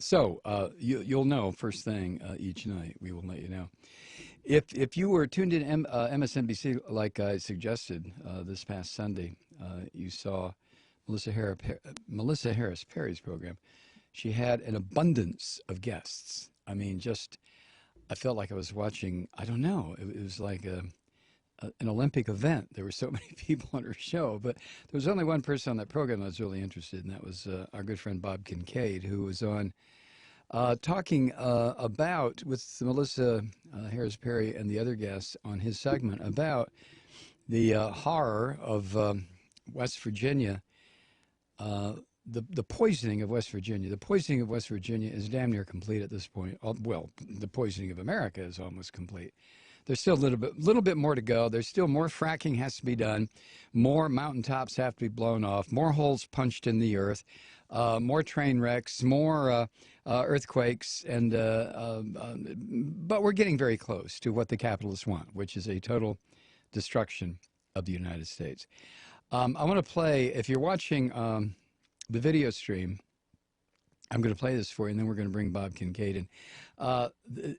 So you'll know first thing each night. We will let you know. If you were tuned in MSNBC like I suggested this past Sunday, you saw Melissa Harris Perry's program. She had an abundance of guests. I mean, I felt like I was watching. I don't know. It was like an Olympic event. There were so many people on her show, but there was only one person on that program I was really interested in. That was our good friend Bob Kincaid, who was on talking about, with Melissa Harris Perry and the other guests on his segment, about the horror of West Virginia, the poisoning of West Virginia. The poisoning of West Virginia is damn near complete at this point. Well, the poisoning of America is almost complete. There's still a little bit more to go. There's still more fracking has to be done. More mountaintops have to be blown off. More holes punched in the earth. More train wrecks. More earthquakes. But we're getting very close to what the capitalists want, which is a total destruction of the United States. I want to play, if you're watching the video stream, I'm going to play this for you, and then we're going to bring Bob Kincaid in.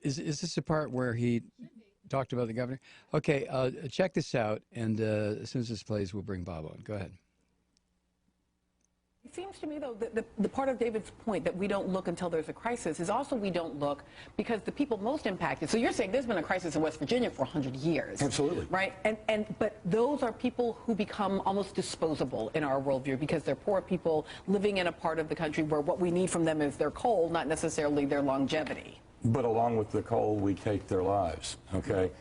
Is this the part where he talked about the governor? Okay, check this out, and as soon as this plays, we'll bring Bob on. Go ahead. It seems to me, though, that the part of David's point that we don't look until there's a crisis is also we don't look because the people most impacted. So you're saying there's been a crisis in West Virginia for 100 years. Absolutely. Right? But those are people who become almost disposable in our worldview because they're poor people living in a part of the country where what we need from them is their coal, not necessarily their longevity. But along with the coal, we take their lives, okay?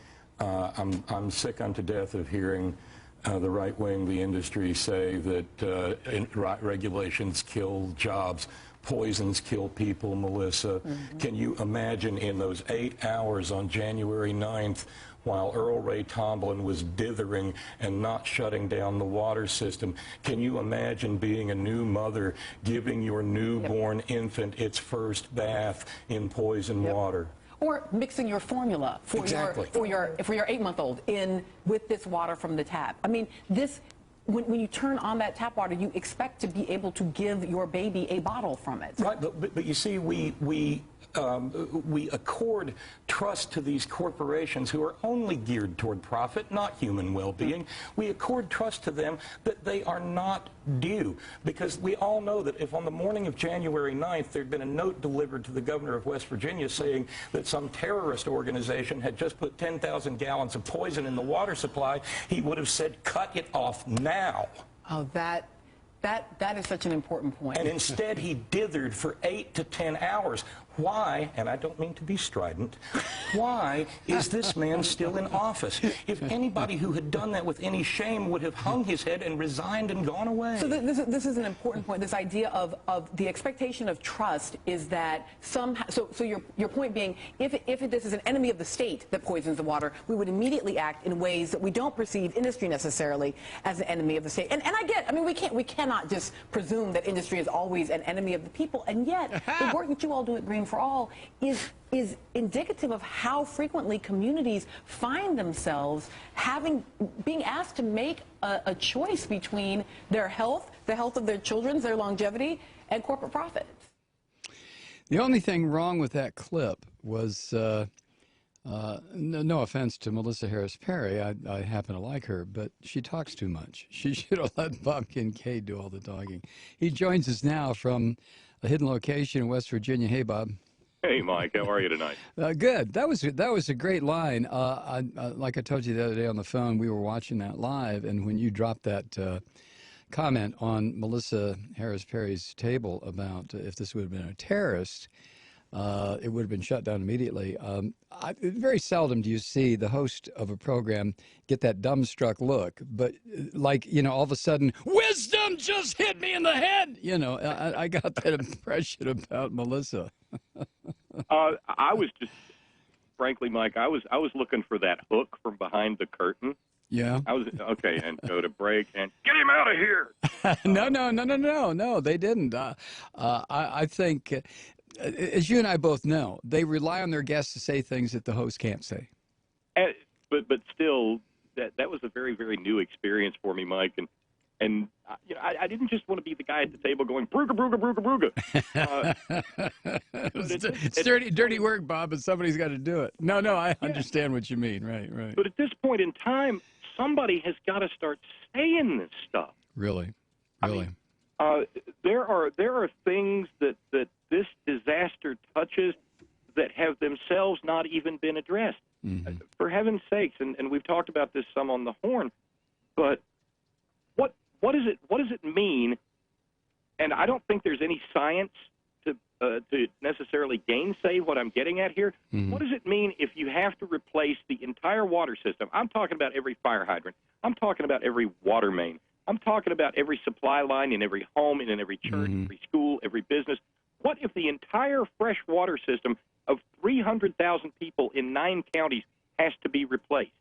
I'm sick unto death of hearing the right wing, the industry say that regulations kill jobs, poisons kill people, Melissa. Mm-hmm. Can you imagine in those 8 hours on January 9th, while Earl Ray Tomblin was dithering and not shutting down the water system, can you imagine being a new mother giving your newborn infant its first bath in poison water? Or mixing your formula for your 8-month-old in with this water from the tap. I mean, this when you turn on that tap water, you expect to be able to give your baby a bottle from it. Right, but you see, we accord trust to these corporations who are only geared toward profit, not human well-being. We accord trust to them that they are not due, because we all know that if on the morning of January 9th there had been a note delivered to the governor of West Virginia saying that some terrorist organization had just put 10,000 gallons of poison in the water supply, he would have said, cut it off now. Oh, that is such an important point. And instead he dithered for 8 to 10 hours. Why, and I don't mean to be strident, why is this man still in office? If anybody who had done that with any shame would have hung his head and resigned and gone away. So this is an important point. This idea of the expectation of trust is that somehow, so your point being, if this is an enemy of the state that poisons the water, we would immediately act in ways that we don't perceive industry necessarily as an enemy of the state. And I mean, we cannot just presume that industry is always an enemy of the people, and yet the work that you all do at Green for All is indicative of how frequently communities find themselves being asked to make a choice between their health, the health of their children, their longevity, and corporate profits. The only thing wrong with that clip was, no offense to Melissa Harris Perry, I happen to like her, but she talks too much. She should have let Bob Kincaid do all the talking. He joins us now from a hidden location in West Virginia. Hey, Bob. Hey, Mike. How are you tonight? Good. That was a great line. Like I told you the other day on the phone, we were watching that live, and when you dropped that comment on Melissa Harris Perry's table about if this would have been a terrorist, it would have been shut down immediately. Very seldom do you see the host of a program get that dumbstruck look, but like, all of a sudden, wisdom just hit me in the head. I got that impression about Melissa. I was just, frankly, Mike, I was looking for that hook from behind the curtain. Yeah. I was okay, and go to break and get him out of here. No, they didn't. I think, as you and I both know, they rely on their guests to say things that the host can't say. But still, that was a very, very new experience for me, Mike. And And I didn't just want to be the guy at the table going brooga brooga brooga brooga. It's dirty work, Bob, but somebody's got to do it. No, I understand what you mean. Right. But at this point in time, somebody has got to start saying this stuff. Really. I mean, there are things that this disaster touches that have themselves not even been addressed. Mm-hmm. For heaven's sakes, and we've talked about this some on the Horn, but what does it mean? And I don't think there's any science to necessarily gainsay what I'm getting at here. Mm-hmm. What does it mean if you have to replace the entire water system? I'm talking about every fire hydrant. I'm talking about every water main. I'm talking about every supply line in every home and in every church, mm-hmm. every school, every business. What if the entire fresh water system of 300,000 people in 9 counties has to be replaced?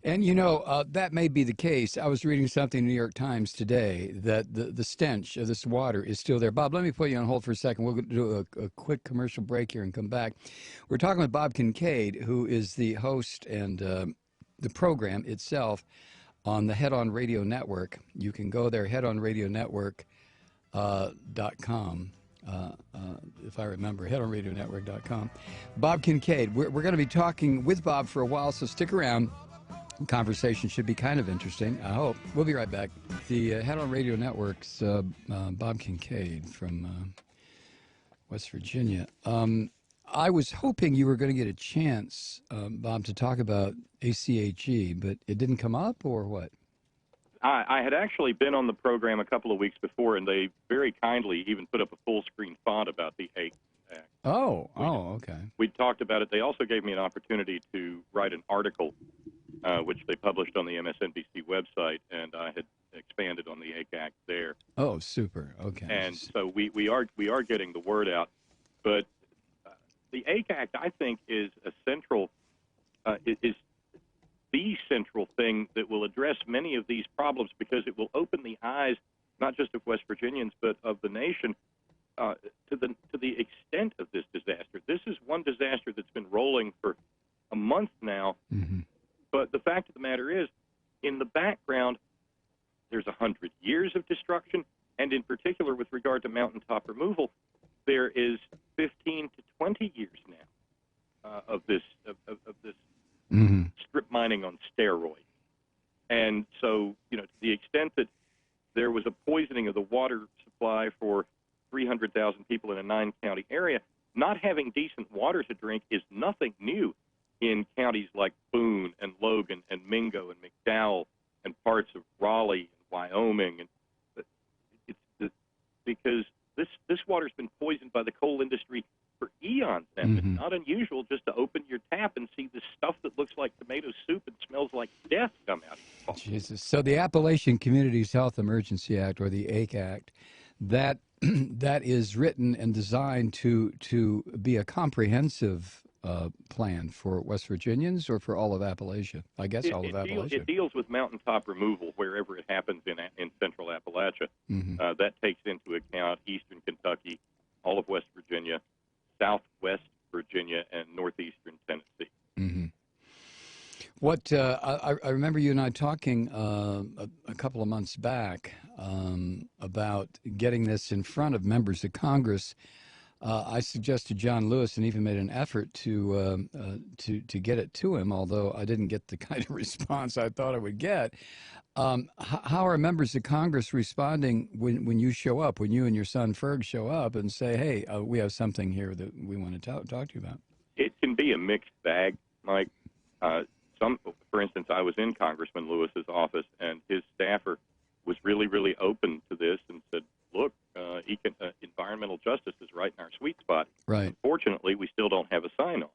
And, that may be the case. I was reading something in the New York Times today that the stench of this water is still there. Bob, let me put you on hold for a second. We'll do a quick commercial break here and come back. We're talking with Bob Kincaid, who is the host and the program itself on the Head On Radio Network. You can go there, headonradionetwork.com. If I remember, headonradionetwork.com. Bob Kincaid. We're going to be talking with Bob for a while, so stick around. Conversation should be kind of interesting, I hope. We'll be right back. The Head On Radio Network's Bob Kincaid from West Virginia. I was hoping you were going to get a chance, Bob, to talk about ACHE, but it didn't come up, or what? I had actually been on the program a couple of weeks before, and they very kindly even put up a full-screen font about the ACE Act. Okay. We talked about it. They also gave me an opportunity to write an article, which they published on the MSNBC website, and I had expanded on the ACE Act there. Oh, super. Okay. And so we are getting the word out. But the ACE Act, I think, is a central is the central thing that will address many of these problems, because it will open the eyes not just of West Virginians but of the nation to the extent of this disaster. This is one disaster that's been rolling for a month now. Mm-hmm. But the fact of the matter is, in the background, there's 100 years of destruction, and in particular, with regard to mountaintop removal, there is 15 to 20 years now of this mm-hmm. strip mining on steroids. And so, to the extent that there was a poisoning of the water supply for 300,000 people in a 9-county area, not having decent water to drink is nothing new in counties like Boone and Logan and Mingo and McDowell and parts of Raleigh and Wyoming. And it's because this water's been poisoned by the coal industry for eons now. Mm-hmm. It's not unusual just to open your tap and see this stuff that looks like tomato soup and smells like death come out. Jesus. So the Appalachian Communities Health Emergency Act, or the ACE Act, that is written and designed to be a comprehensive plan for West Virginians, or for all of Appalachia? I guess all of Appalachia. It deals with mountaintop removal wherever it happens in central Appalachia. Mm-hmm. That takes into account eastern Kentucky, all of West Virginia, southwest Virginia, and northeastern Tennessee. Mm-hmm. What I remember you and I talking a couple of months back about getting this in front of members of Congress. I suggested John Lewis, and even made an effort to get it to him, although I didn't get the kind of response I thought I would get. How are members of Congress responding when you show up, when you and your son Ferg show up and say, hey, we have something here that we want to talk to you about? It can be a mixed bag, Mike. For instance, I was in Congressman Lewis's office, and his staffer was really, really open to this and said, look, environmental justice is right in our sweet spot. Right. Unfortunately, we still don't have a sign-on.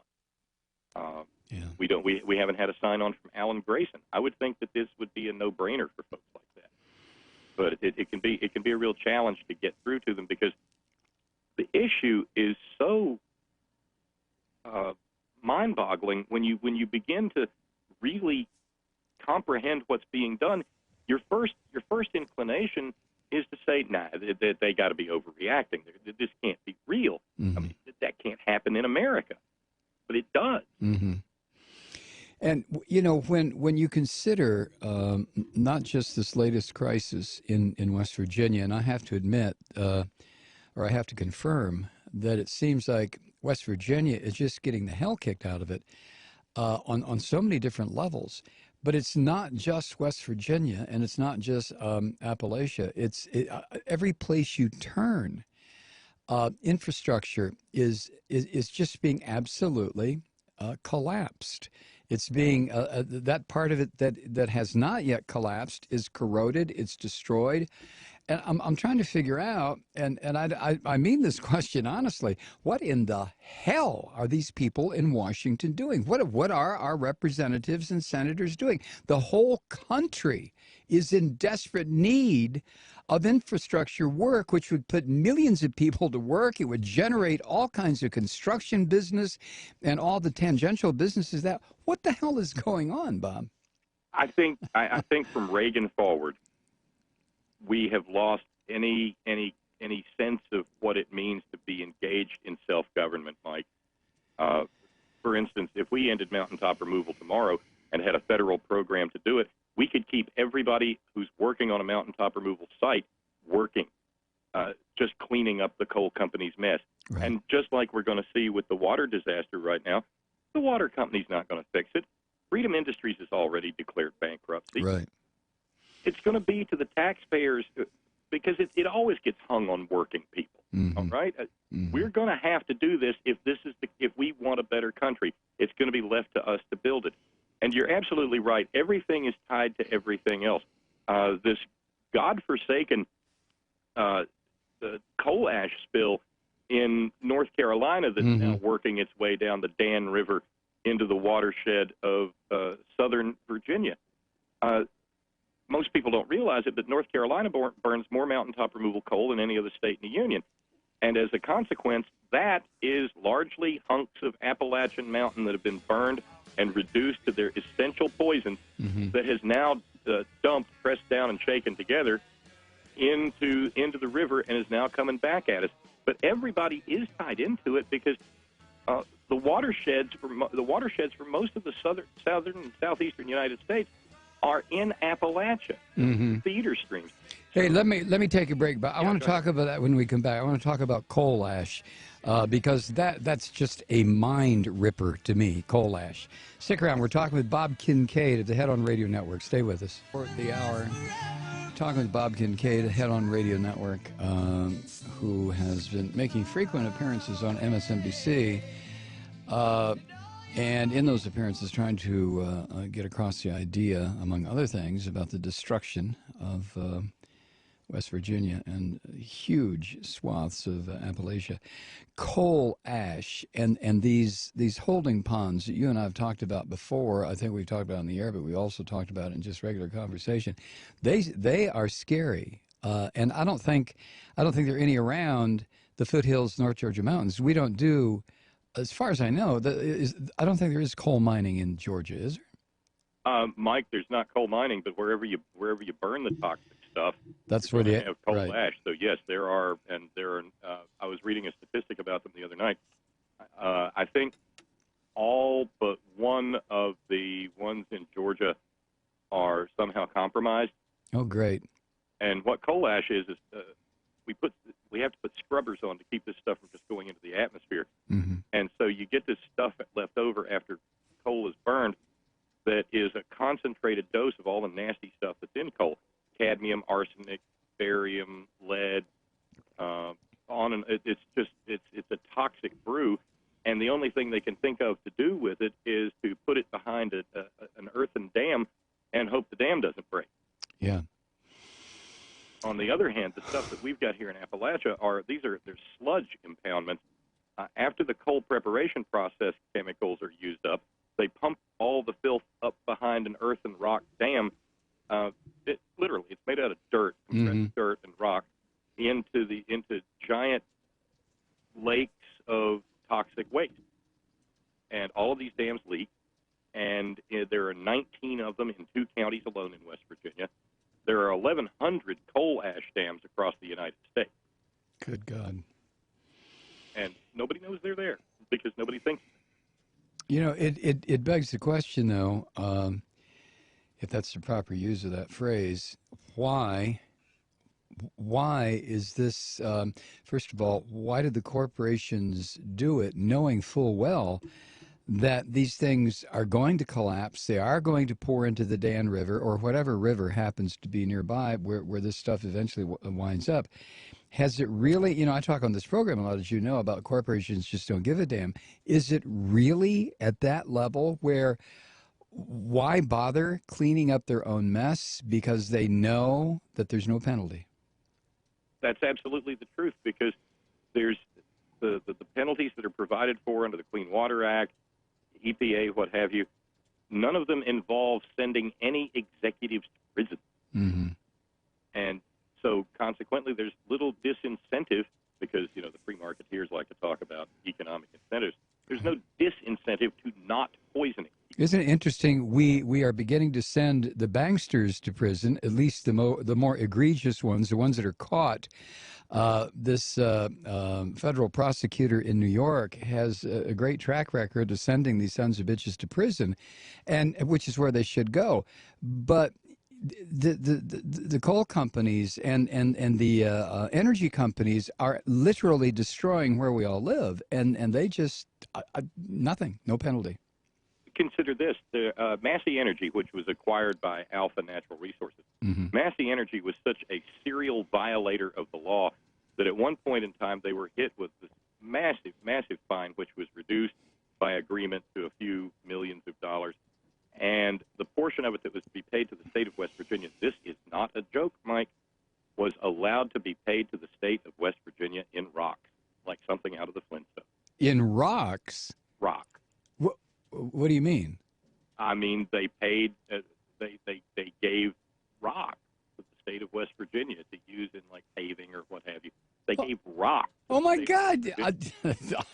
We haven't had a sign-on from Alan Grayson. I would think that this would be a no-brainer for folks like that. But it can be a real challenge to get through to them, because the issue is so mind-boggling when you begin to really comprehend what's being done. Your first inclination is to say, nah, they got to be overreacting. This can't be real. Mm-hmm. I mean, that can't happen in America. But it does. Mm-hmm. And you know, when you consider not just this latest crisis in West Virginia, and I have to admit, or I have to confirm that it seems like West Virginia is just getting the hell kicked out of it on so many different levels. But it's not just West Virginia, and it's not just Appalachia. Every place you turn, infrastructure is just being absolutely collapsed. It's being that part of it that has not yet collapsed is corroded. It's destroyed, and I'm trying to figure out. And I mean this question honestly. What in the hell are these people in Washington doing? What are our representatives and senators doing? The whole country is in desperate need of infrastructure work, which would put millions of people to work. It would generate all kinds of construction business and all the tangential businesses. What the hell is going on, Bob? I think from Reagan forward, we have lost any sense of what it means to be engaged in self-government, Mike. For instance, if we ended mountaintop removal tomorrow and had a federal program to do it, we could keep everybody who's working on a mountaintop removal site working, just cleaning up the coal company's mess. Right. And just like we're going to see with the water disaster right now, the water company's not going to fix it. Freedom Industries has already declared bankruptcy. Right. It's going to be to the taxpayers because it always gets hung on working people. Mm-hmm. All right, we're going to have to do this if we want a better country. It's going to be left to us to build it. And you're absolutely right. Everything is tied to everything else. This godforsaken coal ash spill in North Carolina that's now working its way down the Dan River into the watershed of southern Virginia. Most people don't realize it, but North Carolina burns more mountaintop removal coal than any other state in the Union. And as a consequence, that is largely hunks of Appalachian mountain that have been burned and reduced to their essential poison that has now dumped, pressed down, and shaken together into the river and is now coming back at us. But everybody is tied into it because the watersheds for most of the southern and southeastern United States are in Appalachia, feeder streams. Hey, let me take a break, but I want to talk about that when we come back. I want to talk about coal ash because that's just a mind ripper to me, coal ash. Stick around. We're talking with Bob Kincaid of the Head On Radio Network. Stay with us. For the hour, talking with Bob Kincaid, Head On Radio Network, who has been making frequent appearances on MSNBC. And in those appearances, trying to get across the idea, among other things, about the destruction of West Virginia and huge swaths of Appalachia. Coal ash and these holding ponds that you and I have talked about before. I think we've talked about in the air, but we also talked about it in just regular conversation. They are scary, and I don't think there are any around the foothills, North Georgia mountains. We don't do. As far as I know, I don't think there is coal mining in Georgia, is there? Mike, there's not coal mining, but wherever you burn the toxic stuff, that's where they have coal right. ash. So yes, there are, and there are. I was reading a statistic about them the other night. I think all but one of the ones in Georgia are somehow compromised. Oh, great! And what coal ash is we have to put scrubbers on to keep this stuff from just going into the atmosphere. And so you get this stuff left over after coal is burned that is a concentrated dose of all the nasty stuff that's in coal: cadmium, arsenic, barium, lead, it's a toxic brew. And the only thing they can think of to do with it is to put it behind an earthen dam and hope the dam doesn't break. Yeah. On the other hand, the stuff that we've got here in Appalachia they're sludge impoundments. After the coal preparation process chemicals are used up, they pump all the filth up behind an earth and rock dam. Literally, it's made out of dirt, compressed dirt and rock, into giant lakes of toxic waste. And all of these dams leak, and there are 19 of them in 2 counties alone in West Virginia. There are 1,100 coal ash dams across the United States. Good God. And nobody knows they're there because nobody thinks. You know, it begs the question, though, if that's the proper use of that phrase, why is this, first of all, why did the corporations do it knowing full well that these things are going to collapse, they are going to pour into the Dan River or whatever river happens to be nearby where this stuff eventually winds up? Has it really, you know, I talk on this program a lot, as you know, about corporations just don't give a damn. Is it really at that level where why bother cleaning up their own mess because they know that there's no penalty? That's absolutely the truth, because there's the penalties that are provided for under the Clean Water Act, EPA, what have you. None of them involve sending any executives to prison. Mm-hmm. And so consequently, there's little disincentive, because, you know, the free marketeers like to talk about economic incentives. There's no disincentive to not poisoning. Isn't it interesting? We are beginning to send the banksters to prison, at least the more egregious ones, the ones that are caught. This federal prosecutor in New York has a great track record of sending these sons of bitches to prison, and which is where they should go. But the coal companies and the energy companies are literally destroying where we all live, and they just nothing, no penalty. Consider this, the Massey Energy, which was acquired by Alpha Natural Resources. Mm-hmm. Massey Energy was such a serial violator of the law that at one point in time they were hit with this massive, massive fine, which was reduced by agreement to a few millions of dollars. And the portion of it that was to be paid to the state of West Virginia, this is not a joke, Mike, was allowed to be paid to the state of West Virginia in rocks, like something out of the Flintstones. In rocks? Rock. What do you mean? I mean, they paid, they gave rock to the state of West Virginia to use in, like, paving or what have you. They gave rock. Oh, my God.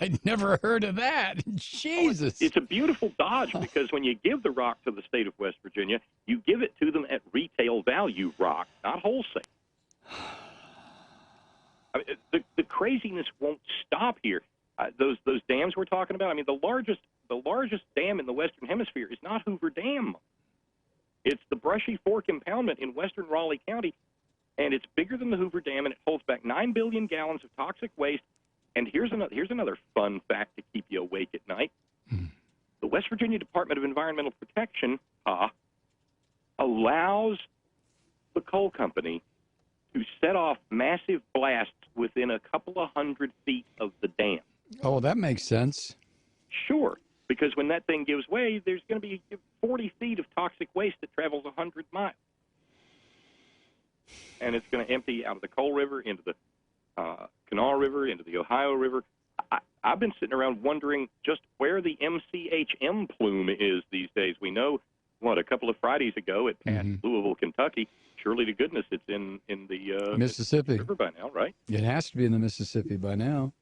I'd never heard of that. Jesus. It's a beautiful dodge, because when you give the rock to the state of West Virginia, you give it to them at retail value rock, not wholesale. I mean, the craziness won't stop here. Those dams we're talking about, I mean, the largest dam in the Western Hemisphere is not Hoover Dam. It's the Brushy Fork Impoundment in western Raleigh County, and it's bigger than the Hoover Dam, and it holds back 9 billion gallons of toxic waste. And here's another fun fact to keep you awake at night. The West Virginia Department of Environmental Protection allows the coal company to set off massive blasts within a couple of 100 feet of the dam. Oh, that makes sense. Sure, because when that thing gives way, there's going to be 40 feet of toxic waste that travels 100 miles. And it's going to empty out of the Coal River into the Kanawha River, into the Ohio River. I've been sitting around wondering just where the MCHM plume is these days. We know, a couple of Fridays ago it passed Louisville, Kentucky. Surely to goodness it's in the Mississippi River by now, right? It has to be in the Mississippi by now.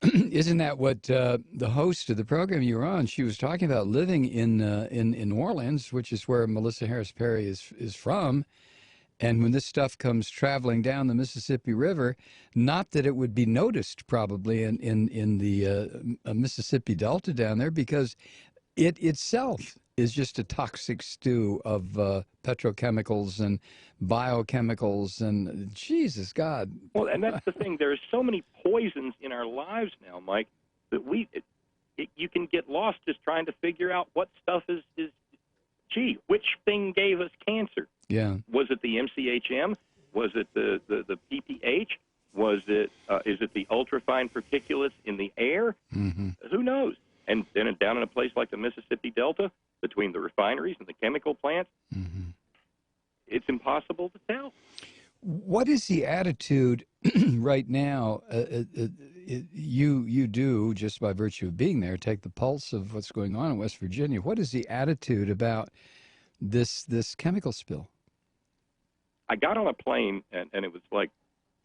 Isn't that what the host of the program you were on, she was talking about living in New Orleans, which is where Melissa Harris Perry is from. And when this stuff comes traveling down the Mississippi River, not that it would be noticed probably in the Mississippi Delta down there, because it itself is just a toxic stew of petrochemicals and biochemicals and Jesus God. Well, and that's the thing. There are so many poisons in our lives now, Mike, that you can get lost just trying to figure out what stuff is which thing gave us cancer? Yeah. Was it the MCHM? Was it the PPH? Was it is it the ultrafine particulates in the air? Mm-hmm. Who knows? And then down in a place like the Mississippi Delta, between the refineries and the chemical plants, it's impossible to tell. What is the attitude right now? You do, just by virtue of being there, take the pulse of what's going on in West Virginia. What is the attitude about this chemical spill? I got on a plane, and it was like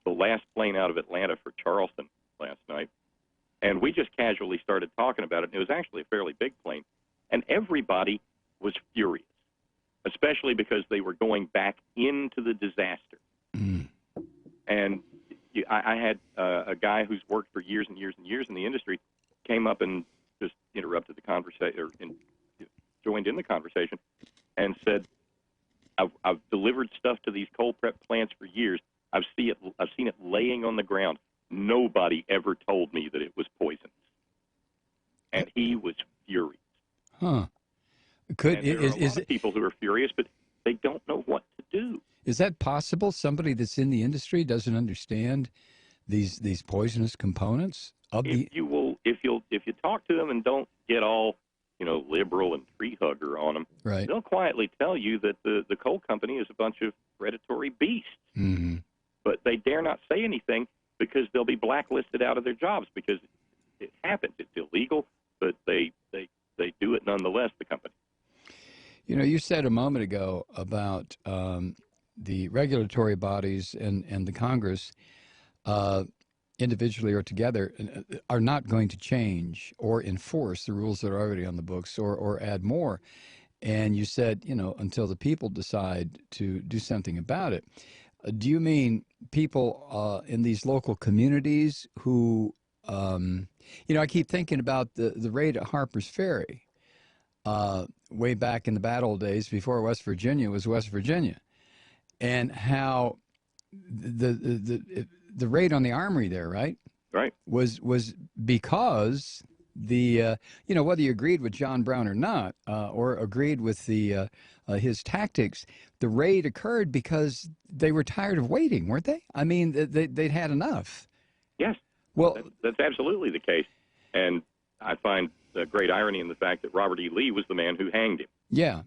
the last plane out of Atlanta for Charleston last night, and we just casually started talking about it, and it was actually a fairly big plane, and everybody was furious, especially because they were going back into the disaster. And I had a guy who's worked for years and years and years in the industry came up and just interrupted the conversation or joined in the conversation and said, I've delivered stuff to these coal prep plants for years. I've seen it laying on the ground. Nobody ever told me that it was poisonous. And he was furious. Huh. And there are a lot of people who are furious, but they don't know what to do. Is that possible? Somebody that's in the industry doesn't understand these poisonous components of If you talk to them and don't get all liberal and tree hugger on them, right, they'll quietly tell you that the coal company is a bunch of predatory beasts. Mm-hmm. But they dare not say anything because they'll be blacklisted out of their jobs because it happens. It's illegal, but they do it nonetheless, the company. You said a moment ago about the regulatory bodies and the Congress, individually or together, are not going to change or enforce the rules that are already on the books or add more. And you said, until the people decide to do something about it. Do you mean people in these local communities who, I keep thinking about the raid at Harper's Ferry way back in the bad old days before West Virginia was West Virginia, and how the raid on the armory there, right, was because the whether you agreed with John Brown or not, or agreed with the his tactics, the raid occurred because they were tired of waiting, weren't they? I mean, they'd had enough. Yes. Well, that's absolutely the case, and I find a great irony in the fact that Robert E. Lee was the man who hanged him. Yeah.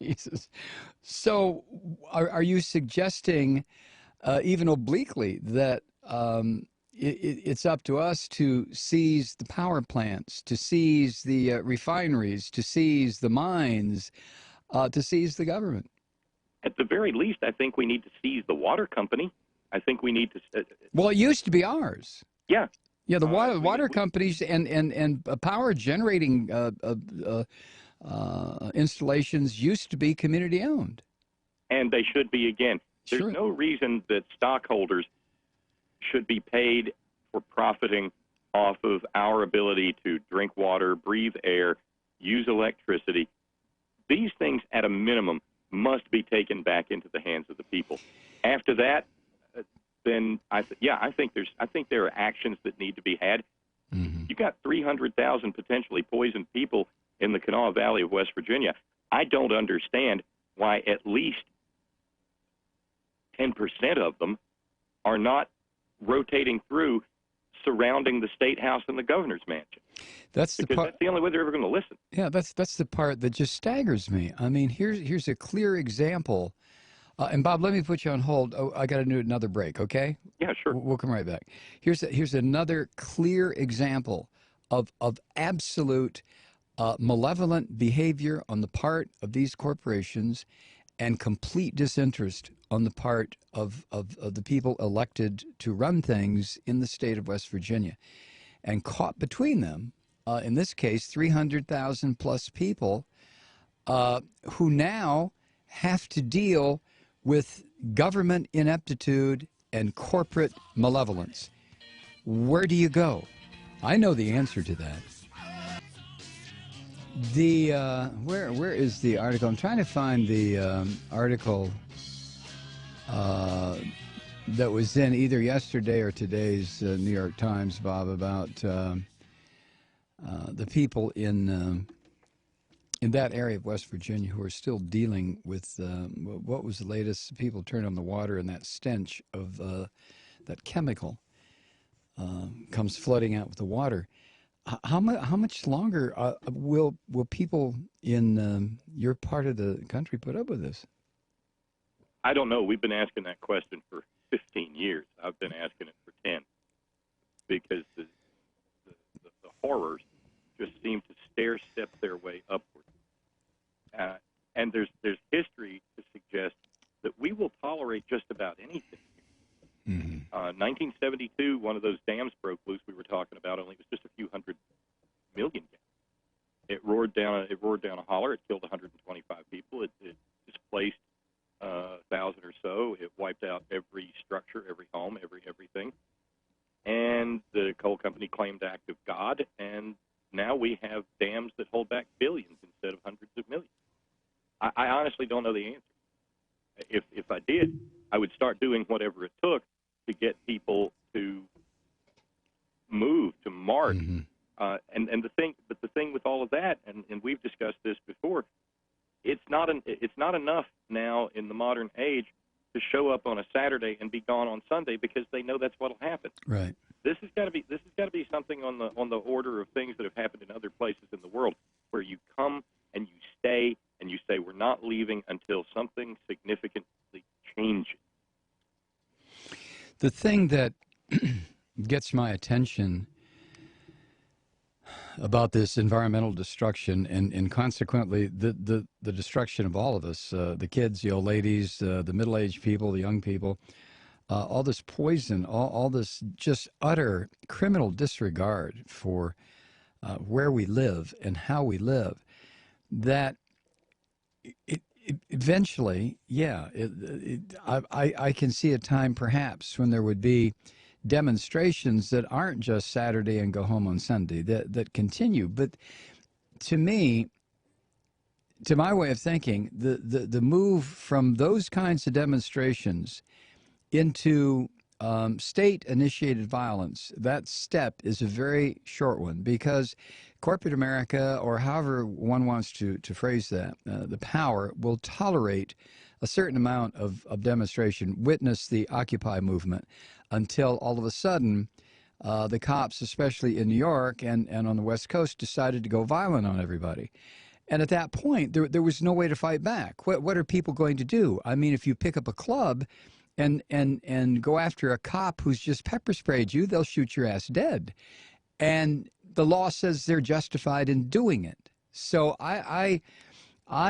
Jesus. So, are you suggesting, even obliquely, that it's up to us to seize the power plants, to seize the refineries, to seize the mines, to seize the government? At the very least, I think we need to seize the water company. I think we need to. Well, it used to be ours. Yeah. Yeah, the water companies and power generating installations used to be community owned. And they should be again. There's Sure. no reason that stockholders should be paid for profiting off of our ability to drink water, breathe air, use electricity. These things, at a minimum, must be taken back into the hands of the people. After that, then I think there are actions that need to be had. Mm-hmm. You got 300,000 potentially poisoned people in the Kanawha Valley of West Virginia. I don't understand why at least 10% of them are not rotating through, surrounding the State House and the Governor's Mansion. That's the part. That's the only way they're ever going to listen. Yeah, that's the part that just staggers me. I mean, here's a clear example. And Bob, let me put you on hold. Oh, I got to do another break, okay? Yeah, sure. We'll come right back. Here's another clear example of absolute malevolent behavior on the part of these corporations and complete disinterest on the part of the people elected to run things in the state of West Virginia. And caught between them, in this case, 300,000 plus people who now have to deal with government ineptitude and corporate malevolence. Where do you go? I know the answer to that. The where is the article? I'm trying to find the article that was in either yesterday or today's New York Times, Bob, about the people in that area of West Virginia who are still dealing with what was the latest? People turned on the water and that stench of that chemical comes flooding out with the water. How much longer will people in your part of the country put up with this? I don't know. We've been asking that question for 15 years. I've been asking it for 10 because the horrors just seem to stair-step their way upward. And there's history to suggest that we will tolerate just about anything. Mm-hmm. 1972, one of those dams broke loose we were talking about. Only it was just a few hundred million gallons. It roared down a holler. It killed 125 people. It displaced 1,000 or so. It wiped out every structure, every home, everything. And the coal company claimed act of God, and now we have dams that hold back billions instead of hundreds of millions. I honestly don't know the answer. If I did, I would start doing whatever it took to get people to move, to march. Mm-hmm. And the thing with all of that, and we've discussed this before, it's not enough now in the modern age to show up on a Saturday and be gone on Sunday, because they know that's what'll happen. Right. This has got to be something on the order of things that have happened in other places in the world, where you come and you stay and you say, we're not leaving until something significantly changes. The thing that gets my attention about this environmental destruction and consequently the destruction of all of us, the kids, the old ladies, the middle-aged people, the young people, all this poison, all this just utter criminal disregard for where we live and how we live, that it eventually, I can see a time perhaps when there would be demonstrations that aren't just Saturday and go home on Sunday, that continue. But to me, to my way of thinking, the move from those kinds of demonstrations into state-initiated violence, that step is a very short one, because corporate America, or however one wants to phrase that, the power will tolerate a certain amount of demonstration. Witness the Occupy movement, until all of a sudden the cops, especially in New York and on the West Coast, decided to go violent on everybody. And at that point, there was no way to fight back. What are people going to do? I mean, if you pick up a club and go after a cop who's just pepper sprayed you, they'll shoot your ass dead. And the law says they're justified in doing it. So I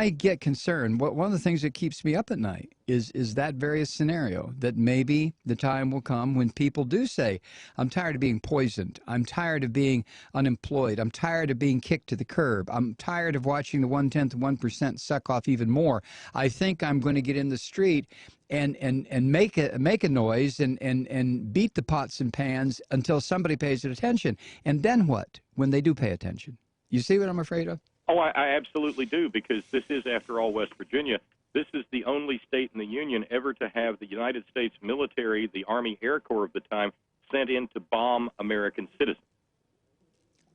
get concerned. One of the things that keeps me up at night is that very scenario, that maybe the time will come when people do say, I'm tired of being poisoned. I'm tired of being unemployed. I'm tired of being kicked to the curb. I'm tired of watching the 1/10 of 1% suck off even more. I think I'm going to get in the street and make a noise and beat the pots and pans until somebody pays it attention. And then what when they do pay attention? You see what I'm afraid of? Oh, I absolutely do, because this is, after all, West Virginia. This is the only state in the Union ever to have the United States military, the Army Air Corps of the time, sent in to bomb American citizens.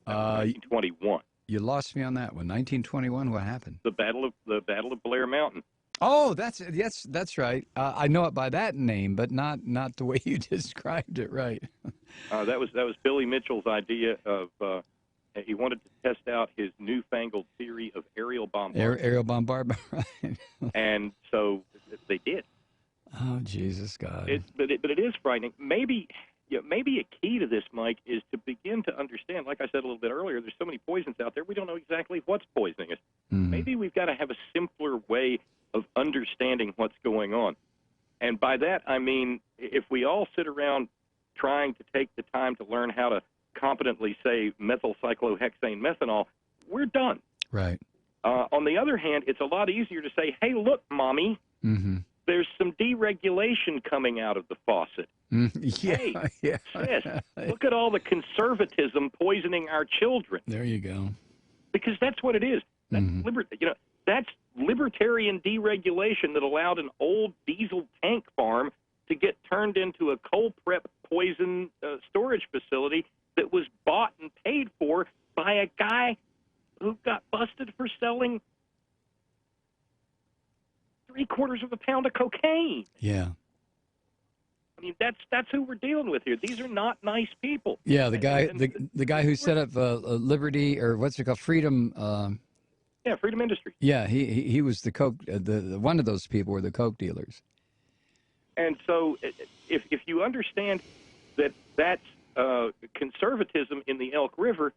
1921. You lost me on that one. 1921. What happened? The Battle of Blair Mountain. Oh, that's right. I know it by that name, but not the way you described it. Right. That was Billy Mitchell's idea of. He wanted to test out his newfangled theory of aerial bombardment. Aerial bombardment, right. And so they did. Oh, Jesus God. But it is frightening. Maybe a key to this, Mike, is to begin to understand, like I said a little bit earlier, there's so many poisons out there, we don't know exactly what's poisoning us. Mm-hmm. Maybe we've got to have a simpler way of understanding what's going on. And by that, I mean, if we all sit around trying to take the time to learn how to competently say methylcyclohexane methanol, we're done. Right. On the other hand, it's a lot easier to say, hey, look, Mommy, mm-hmm. there's some deregulation coming out of the faucet. Yeah, hey, yeah. sis, look at all the conservatism poisoning our children. There you go. Because that's what it is. That's Mm-hmm. That's libertarian deregulation that allowed an old diesel tank farm to get turned into a coal prep poison storage facility that was bought and paid for by a guy who got busted for selling 3/4 of a pound of cocaine. Yeah. I mean, that's who we're dealing with here. These are not nice people. Yeah, the guy who set up Liberty, or what's it called, Freedom. Yeah, Freedom Industries. Yeah, he was the coke. The one of those people were the coke dealers. And so, if you understand that that's conservatism in the Elk River,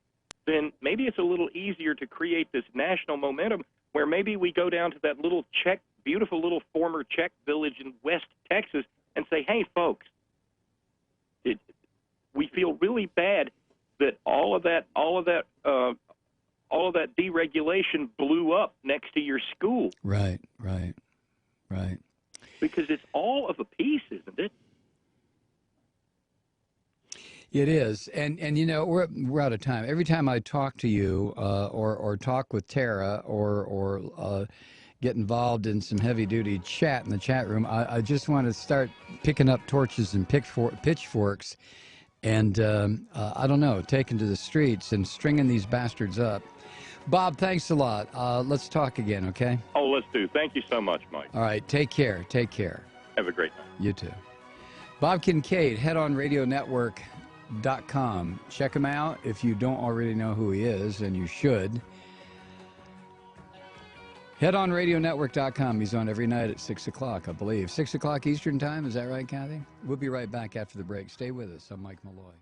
then maybe it's a little easier to create this national momentum where maybe we go down to that little beautiful little former Czech village in West Texas and say, hey, folks, we feel really bad that all of that deregulation blew up next to your school. Right. Because it's all of a piece, isn't it? It is, and you know we're out of time. Every time I talk to you, or talk with Tara, or get involved in some heavy duty chat in the chat room, I just want to start picking up torches and pitchforks, and I don't know, taking to the streets and stringing these bastards up. Bob, thanks a lot. Let's talk again, okay? Oh, let's do. Thank you so much, Mike. All right, take care. Take care. Have a great night. You too. Bob Kincaid, headonradionetwork.com. Check him out if you don't already know who he is, and you should. Headonradionetwork.com. He's on every night at 6 o'clock, I believe. 6 o'clock Eastern Time. Is that right, Kathy? We'll be right back after the break. Stay with us. I'm Mike Malloy.